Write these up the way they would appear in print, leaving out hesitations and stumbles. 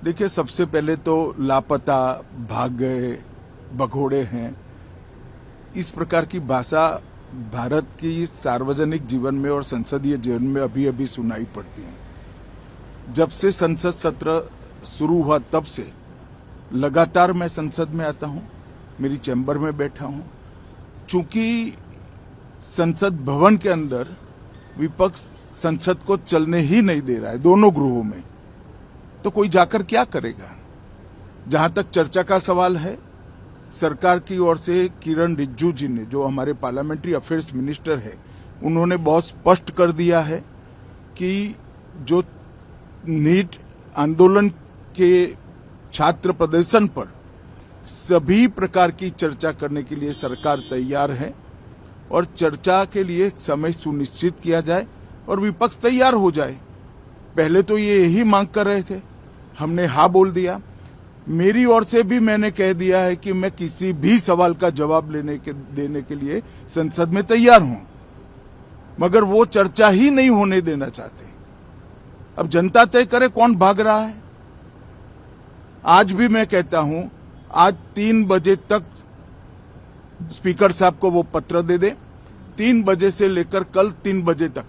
देखिए, सबसे पहले तो लापता, भाग गए, भगोड़े हैं, इस प्रकार की भाषा भारत की सार्वजनिक जीवन में और संसदीय जीवन में अभी अभी सुनाई पड़ती है। जब से संसद सत्र शुरू हुआ तब से लगातार मैं संसद में आता हूं, मेरी चैम्बर में बैठा हूं। चूंकि संसद भवन के अंदर विपक्ष संसद को चलने ही नहीं दे रहा है, दोनों गृहों में, तो कोई जाकर क्या करेगा। जहां तक चर्चा का सवाल है, सरकार की ओर से किरण रिजिजू जी ने, जो हमारे पार्लियामेंट्री अफेयर्स मिनिस्टर है, उन्होंने बहुत स्पष्ट कर दिया है कि जो नीट आंदोलन के छात्र प्रदर्शन पर सभी प्रकार की चर्चा करने के लिए सरकार तैयार है और चर्चा के लिए समय सुनिश्चित किया जाए और विपक्ष तैयार हो जाए। पहले तो ये यही मांग कर रहे थे, हमने हाँ बोल दिया। मेरी ओर से भी मैंने कह दिया है कि मैं किसी भी सवाल का जवाब देने के लिए संसद में तैयार हूं, मगर वो चर्चा ही नहीं होने देना चाहते। अब जनता तय करे कौन भाग रहा है। आज भी मैं कहता हूं, आज 3 बजे तक स्पीकर साहब को वो पत्र दे दे। 3 बजे से लेकर कल 3 बजे तक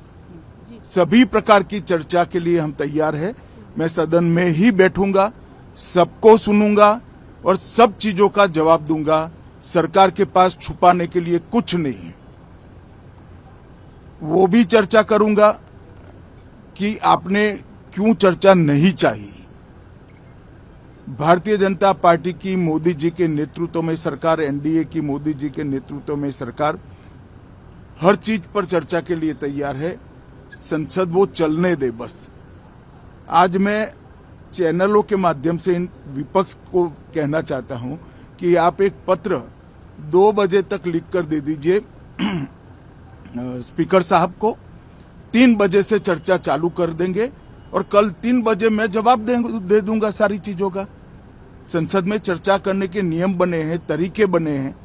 सभी प्रकार की चर्चा के लिए हम तैयार हैं। मैं सदन में ही बैठूंगा, सबको सुनूंगा और सब चीजों का जवाब दूंगा। सरकार के पास छुपाने के लिए कुछ नहीं है। वो भी चर्चा करूंगा कि आपने क्यों चर्चा नहीं चाहिए। भारतीय जनता पार्टी की मोदी जी के नेतृत्व में सरकार, एनडीए की मोदी जी के नेतृत्व में सरकार हर चीज पर चर्चा के लिए तैयार है। संसद वो चलने दे बस। आज मैं चैनलों के माध्यम से इन विपक्ष को कहना चाहता हूं कि आप एक पत्र 2 बजे तक लिख कर दे दीजिए स्पीकर साहब को। 3 बजे से चर्चा चालू कर देंगे और कल 3 बजे मैं जवाब दे दूंगा सारी चीजों का। संसद में चर्चा करने के नियम बने हैं, तरीके बने हैं।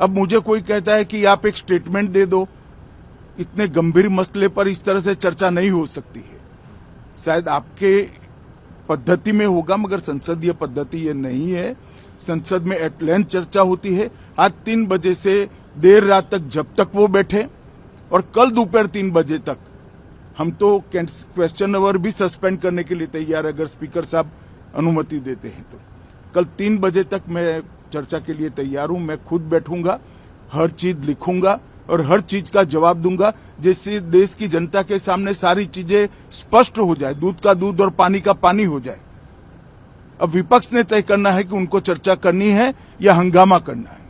अब मुझे कोई कहता है कि आप एक स्टेटमेंट दे दो, इतने गंभीर मसले पर इस तरह से चर्चा नहीं हो सकती है। शायद आपके पद्धति में होगा, मगर संसदीय पद्धति ये नहीं है। संसद में एट लेंथ चर्चा होती है। आज 3 बजे से देर रात तक, जब तक वो बैठे, और कल दोपहर 3 बजे तक हम तो क्वेश्चन आवर भी सस्पेंड करने के लिए तैयार है, अगर स्पीकर साहब अनुमति देते हैं तो। कल 3 बजे तक मैं चर्चा के लिए तैयार हूं। मैं खुद बैठूंगा, हर चीज लिखूंगा और हर चीज का जवाब दूंगा, जिससे देश की जनता के सामने सारी चीजें स्पष्ट हो जाए, दूध का दूध और पानी का पानी हो जाए। अब विपक्ष ने तय करना है कि उनको चर्चा करनी है या हंगामा करना है।